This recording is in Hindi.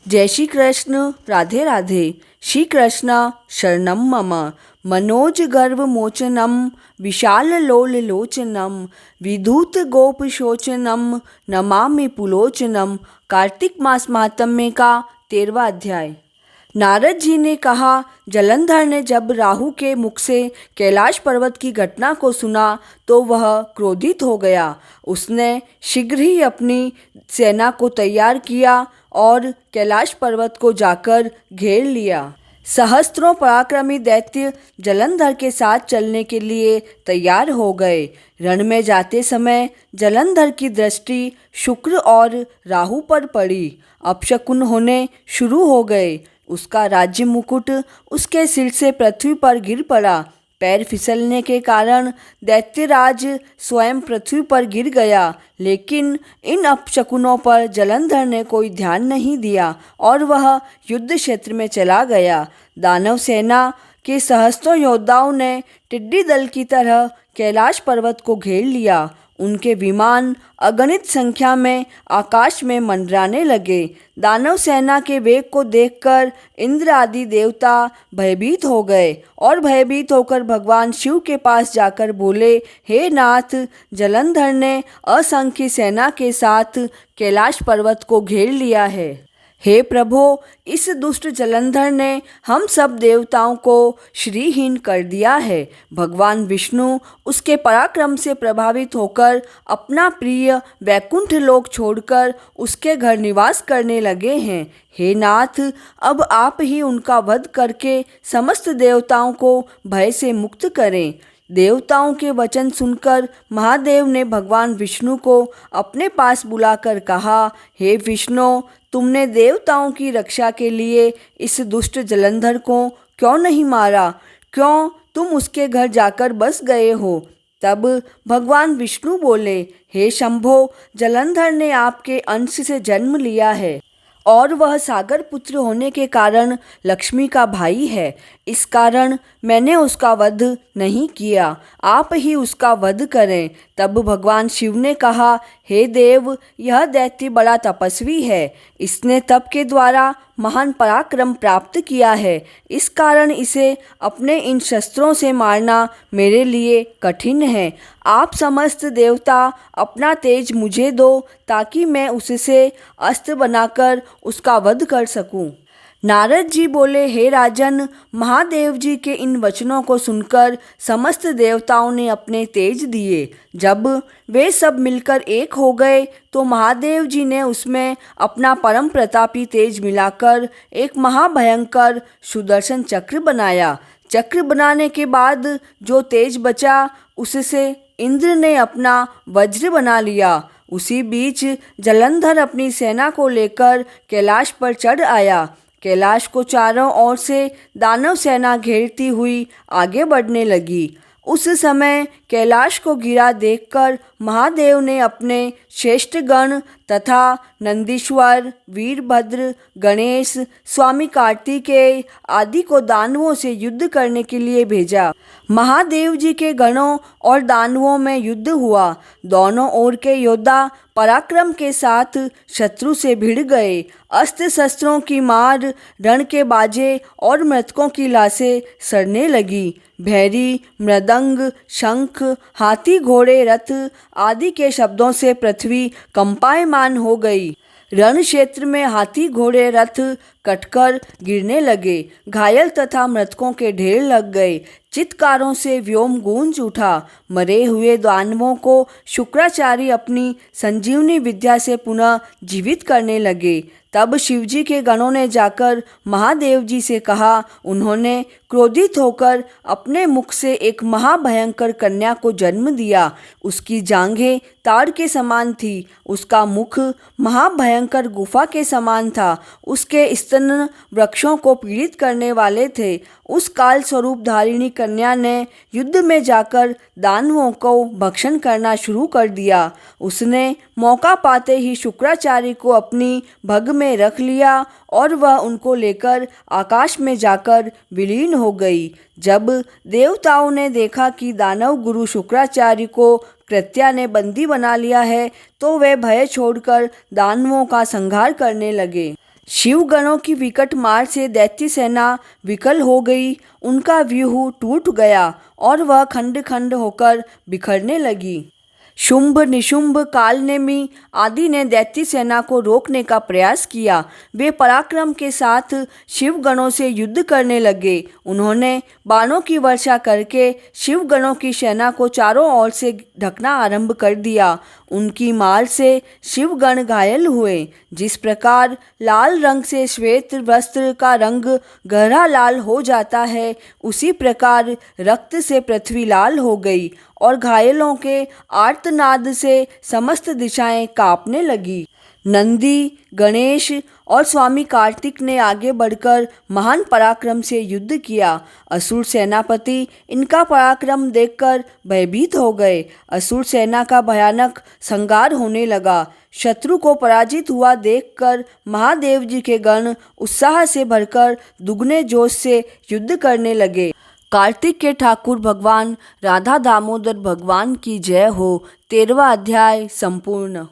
जय श्री कृष्ण। राधे राधे। श्री कृष्ण शरणम मम। मनोज गर्व मोचनम विशाल लोल लोचनम विधूत गोप शोचनम नमामि पुलोचनम। कार्तिक मास महात्म्य का 13वां अध्याय। नारद जी ने कहा, जलंधर ने जब राहु के मुख से कैलाश पर्वत की घटना को सुना तो वह क्रोधित हो गया। उसने शीघ्र ही अपनी सेना को तैयार किया और कैलाश पर्वत को जाकर घेर लिया। सहस्त्रों पराक्रमी दैत्य जलंधर के साथ चलने के लिए तैयार हो गए। रण में जाते समय जलंधर की दृष्टि शुक्र और राहु पर पड़ी। अपशकुन होने शुरू हो गए। उसका राज्य मुकुट उसके सिर से पृथ्वी पर गिर पड़ा। पैर फिसलने के कारण दैत्यराज स्वयं पृथ्वी पर गिर गया, लेकिन इन अपशकुनों पर जलंधर ने कोई ध्यान नहीं दिया और वह युद्ध क्षेत्र में चला गया। दानव सेना के सहस्त्रों योद्धाओं ने टिड्डी दल की तरह कैलाश पर्वत को घेर लिया। उनके विमान अगणित संख्या में आकाश में मंडराने लगे। दानव सेना के वेग को देखकर इंद्र आदि देवता भयभीत हो गए और भयभीत होकर भगवान शिव के पास जाकर बोले, हे नाथ, जलंधर ने असंख्य सेना के साथ कैलाश पर्वत को घेर लिया है। हे प्रभो, इस दुष्ट जलंधर ने हम सब देवताओं को श्रीहीन कर दिया है। भगवान विष्णु उसके पराक्रम से प्रभावित होकर अपना प्रिय वैकुंठ लोक छोड़कर उसके घर निवास करने लगे हैं। हे नाथ, अब आप ही उनका वध करके समस्त देवताओं को भय से मुक्त करें। देवताओं के वचन सुनकर महादेव ने भगवान विष्णु को अपने पास बुलाकर कहा, हे विष्णु, तुमने देवताओं की रक्षा के लिए इस दुष्ट जलंधर को क्यों नहीं मारा? क्यों तुम उसके घर जाकर बस गए हो? तब भगवान विष्णु बोले, हे शंभो, जलंधर ने आपके अंश से जन्म लिया है और वह सागर पुत्र होने के कारण लक्ष्मी का भाई है। इस कारण मैंने उसका वध नहीं किया। आप ही उसका वध करें। तब भगवान शिव ने कहा, हे देव, यह दैत्य बड़ा तपस्वी है। इसने तप के द्वारा महान पराक्रम प्राप्त किया है। इस कारण इसे अपने इन शस्त्रों से मारना मेरे लिए कठिन है। आप समस्त देवता अपना तेज मुझे दो ताकि मैं उससे अस्त्र बनाकर उसका वध कर सकूं। नारद जी बोले, हे राजन, महादेव जी के इन वचनों को सुनकर समस्त देवताओं ने अपने तेज दिए। जब वे सब मिलकर एक हो गए तो महादेव जी ने उसमें अपना परम प्रतापी तेज मिलाकर एक महाभयंकर सुदर्शन चक्र बनाया। चक्र बनाने के बाद जो तेज बचा उससे इंद्र ने अपना वज्र बना लिया। उसी बीच जलंधर अपनी सेना को लेकर कैलाश पर चढ़ आया। कैलाश को चारों ओर से दानव सेना घेरती हुई आगे बढ़ने लगी। उस समय कैलाश को घिरा देखकर महादेव ने अपने श्रेष्ठ गण तथा नंदीश्वर, वीरभद्र, गणेश, स्वामी कार्तिकेय आदि को दानवों से युद्ध करने के लिए भेजा। महादेव जी के गणों और दानवों में युद्ध हुआ। दोनों ओर के योद्धा पराक्रम के साथ शत्रु से भिड़ गए। अस्त्र शस्त्रों की मार, रण के बाजे और मृतकों की लाशें सड़ने लगी। भैरी, मृदंग, शंख, हाथी, घोड़े, रथ आदि के शब्दों से पृथ्वी कंपायमान हो गई। रण क्षेत्र में हाथी, घोड़े, रथ कटकर गिरने लगे। घायल तथा मृतकों के ढेर लग गए। चित्कारों से व्योम गूंज उठा। मरे हुए दानवों को शुक्राचार्य अपनी संजीवनी विद्या से पुनः जीवित करने लगे। तब शिवजी के गणों ने जाकर महादेव जी से कहा। उन्होंने क्रोधित होकर अपने मुख से एक महाभयंकर कन्या को जन्म दिया। उसकी जांघें ताड़ के समान थी। उसका मुख महाभयंकर गुफा के समान था। उसके स्तन वृक्षों को पीड़ित करने वाले थे। उस काल स्वरूप धारिणी कन्या ने युद्ध में जाकर दानवों को भक्षण करना शुरू कर दिया। उसने मौका पाते ही शुक्राचार्य को अपनी भग में रख लिया और वह उनको लेकर आकाश में जाकर विलीन हो गई। जब देवताओं ने देखा कि दानव गुरु शुक्राचार्य को कृत्या ने बंदी बना लिया है तो वे भय छोड़कर दानवों का संहार करने लगे। शिव गणों की विकट मार से दैत्य सेना विकल हो गई, उनका व्यूह टूट गया और वह खंड खंड होकर बिखरने लगी। शुंभ, निशुंभ, कालनेमी आदि ने दैत्य सेना को रोकने का प्रयास किया। वे पराक्रम के साथ शिव गणों से युद्ध करने लगे। उन्होंने बाणों की वर्षा करके शिव गणों की सेना को चारों ओर से ढकना आरंभ कर दिया। उनकी मार से शिवगण घायल हुए। जिस प्रकार लाल रंग से श्वेत वस्त्र का रंग गहरा लाल हो जाता है, उसी प्रकार रक्त से पृथ्वी लाल हो गई और घायलों के आर्तनाद से समस्त दिशाएं कांपने लगी। नंदी, गणेश और स्वामी कार्तिक ने आगे बढ़कर महान पराक्रम से युद्ध किया। असुर सेनापति इनका पराक्रम देखकर भयभीत हो गए। असुर सेना का भयानक संहार होने लगा। शत्रु को पराजित हुआ देखकर महादेव जी के गण उत्साह से भरकर दुगने जोश से युद्ध करने लगे। कार्तिक के ठाकुर भगवान राधा दामोदर भगवान की जय हो। 13वां अध्याय संपूर्ण।